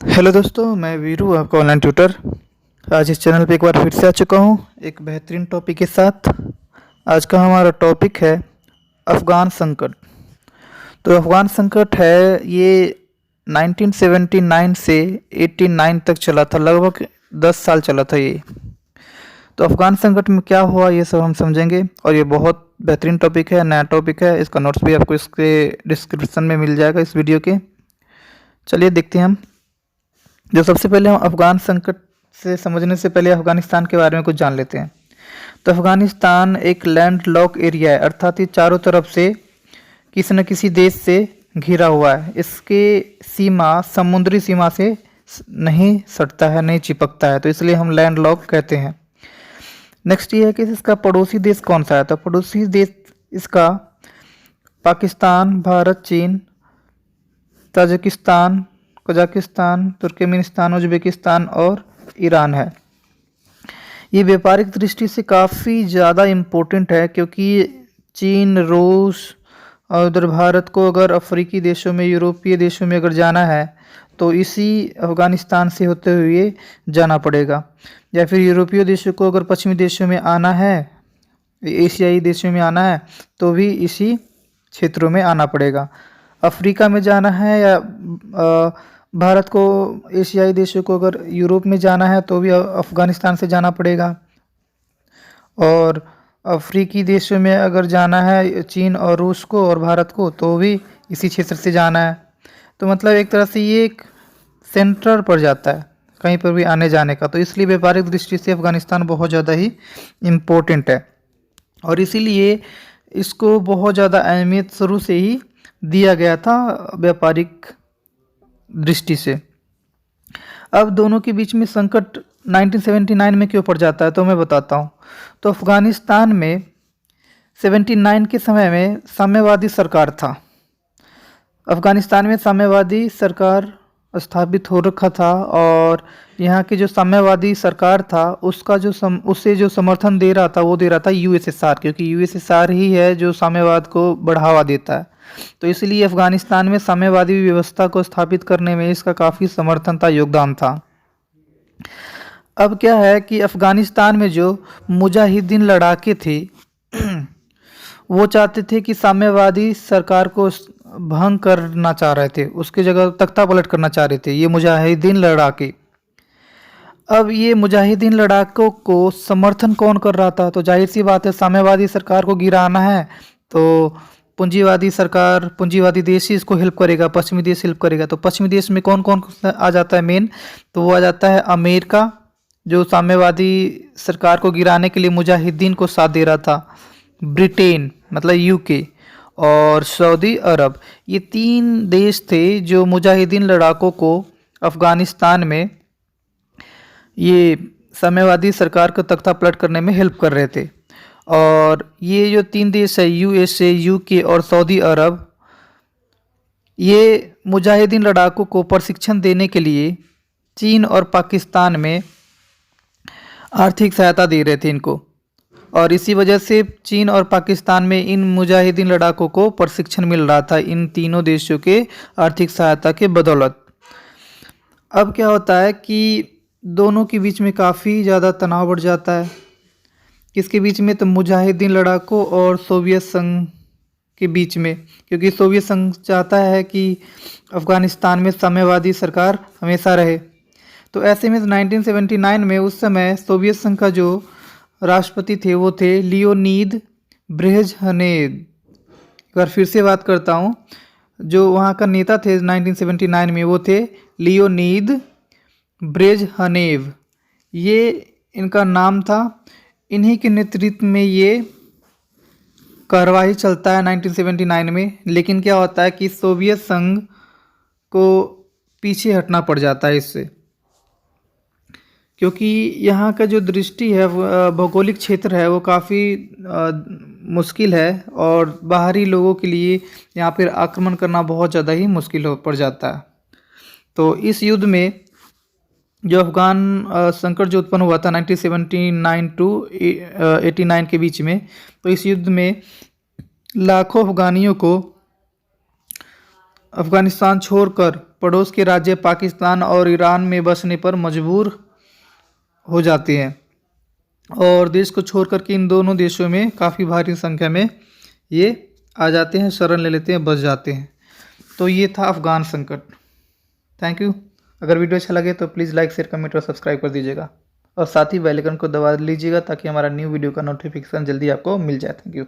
Hello दोस्तों, मैं वीरू आपका ऑनलाइन ट्यूटर। आज इस चैनल पे एक बार फिर से आ चुका हूँ एक बेहतरीन टॉपिक के साथ। आज का हमारा टॉपिक है अफ़गान संकट। तो अफ़गान संकट है ये 1979 से 89 तक चला था, लगभग 10 साल चला था ये। तो अफ़गान संकट में क्या हुआ ये सब हम समझेंगे, और ये बहुत बेहतरीन टॉपिक है, नया टॉपिक है। इसका नोट्स भी आपको इसके डिस्क्रिप्शन में मिल जाएगा इस वीडियो के। चलिए देखते हैं हम। जो सबसे पहले हम अफ़गान संकट से समझने से पहले अफ़गानिस्तान के बारे में कुछ जान लेते हैं। तो अफ़गानिस्तान एक लैंड लॉक एरिया है, अर्थात ये चारों तरफ से किसी न किसी देश से घिरा हुआ है। इसके सीमा समुद्री सीमा से नहीं सटता है, नहीं चिपकता है, तो इसलिए हम लैंड लॉक कहते हैं। नेक्स्ट ये है कि इसका पड़ोसी देश कौन सा है। तो पड़ोसी देश इसका पाकिस्तान, भारत, चीन, ताजिकिस्तान, कजाकिस्तान, तुर्कमेनिस्तान, उज़्बेकिस्तान और ईरान है। ये व्यापारिक दृष्टि से काफ़ी ज़्यादा इम्पोर्टेंट है, क्योंकि चीन, रूस और उधर भारत को अगर अफ्रीकी देशों में, यूरोपीय देशों में अगर जाना है तो इसी अफ़गानिस्तान से होते हुए जाना पड़ेगा। या फिर यूरोपीय देशों को अगर पश्चिमी देशों में आना है, एशियाई देशों में आना है, तो भी इसी क्षेत्रों में आना पड़ेगा। अफ्रीका में जाना है या भारत को, एशियाई देशों को अगर यूरोप में जाना है तो भी अफ़गानिस्तान से जाना पड़ेगा। और अफ्रीकी देशों में अगर जाना है चीन और रूस को और भारत को, तो भी इसी क्षेत्र से जाना है। तो मतलब एक तरह से ये एक सेंटर पर जाता है कहीं पर भी आने जाने का। तो इसलिए व्यापारिक दृष्टि से अफ़गानिस्तान बहुत ज़्यादा ही इम्पोर्टेंट है, और इसीलिए इसको बहुत ज़्यादा अहमियत शुरू से ही दिया गया था व्यापारिक दृष्टि से। अब दोनों के बीच में संकट 1979 में क्यों पड़ जाता है, तो मैं बताता हूँ। तो अफ़गानिस्तान में 79 के समय में साम्यवादी सरकार था। अफ़गानिस्तान में साम्यवादी सरकार स्थापित हो रखा था, और यहाँ की जो साम्यवादी सरकार था उसका उसे जो समर्थन दे रहा था वो दे रहा था यूएसएसआर, क्योंकि यूएसएसआर ही है जो साम्यवाद को बढ़ावा देता है। तो इसलिए अफ़गानिस्तान में साम्यवादी व्यवस्था को स्थापित करने में इसका काफ़ी समर्थन था, योगदान था। अब क्या है कि अफ़गानिस्तान में जो मुजाहिदीन लड़ाके थे वो चाहते थे कि साम्यवादी सरकार को भंग करना चाह रहे थे, उसकी जगह तख्ता पलट करना चाह रहे थे ये मुजाहिदीन लड़ाके। अब ये मुजाहिदीन लड़ाकों को समर्थन कौन कर रहा था, तो जाहिर सी बात है साम्यवादी सरकार को गिराना है तो पूंजीवादी सरकार, पूंजीवादी देश ही इसको हेल्प करेगा, पश्चिमी देश हेल्प करेगा। तो पश्चिमी देश में कौन कौन आ जाता है मेन, तो वो आ जाता है अमेरिका, जो साम्यवादी सरकार को गिराने के लिए मुजाहिदीन को साथ दे रहा था, ब्रिटेन मतलब यूके, और सऊदी अरब। ये 3 देश थे जो मुजाहिदीन लड़ाकों को अफ़गानिस्तान में ये साम्यवादी सरकार को तख्ता पलट करने में हेल्प कर रहे थे। और ये जो 3 देश है, यूएसए, यूके और सऊदी अरब, ये मुजाहिदीन लड़ाकों को प्रशिक्षण देने के लिए चीन और पाकिस्तान में आर्थिक सहायता दे रहे थे इनको, और इसी वजह से चीन और पाकिस्तान में इन मुजाहिदीन लड़ाकों को प्रशिक्षण मिल रहा था इन तीनों देशों के आर्थिक सहायता के बदौलत। अब क्या होता है कि दोनों के बीच में काफ़ी ज़्यादा तनाव बढ़ जाता है। किसके बीच में, तो मुजाहिदीन लड़ाकों और सोवियत संघ के बीच में, क्योंकि सोवियत संघ चाहता है कि अफ़गानिस्तान में साम्यवादी सरकार हमेशा रहे। तो ऐसे में 1979 में उस समय सोवियत संघ का जो राष्ट्रपति थे वो थे लियोनीद ब्रेजनेव। एक बार फिर से बात करता हूँ, जो वहाँ का नेता थे 1979 में वो थे लियोनीद ब्रेजनेव, ये इनका नाम था। इन्हीं के नेतृत्व में ये कार्यवाही चलता है 1979 में। लेकिन क्या होता है कि सोवियत संघ को पीछे हटना पड़ जाता है इससे, क्योंकि यहाँ का जो दृष्टि है, भौगोलिक क्षेत्र है, वो काफ़ी मुश्किल है, और बाहरी लोगों के लिए यहाँ पर आक्रमण करना बहुत ज़्यादा ही मुश्किल हो पड़ जाता है। तो इस युद्ध में जो अफ़गान संकट जो उत्पन्न हुआ था 1979 टू 89 के बीच में, तो इस युद्ध में लाखों अफ़गानियों को अफगानिस्तान छोड़कर पड़ोस के राज्य पाकिस्तान और ईरान में बसने पर मजबूर हो जाते हैं और देश को छोड़कर के इन दोनों देशों में काफ़ी भारी संख्या में ये आ जाते हैं, शरण ले लेते हैं, बस जाते हैं। तो ये था अफ़गान संकट। Thank you. अगर वीडियो अच्छा लगे तो प्लीज़ लाइक, शेयर, कमेंट और सब्सक्राइब कर दीजिएगा और साथ ही बेल आइकन को दबा लीजिएगा ताकि हमारा न्यू वीडियो का नोटिफिकेशन जल्दी आपको मिल जाए। Thank you.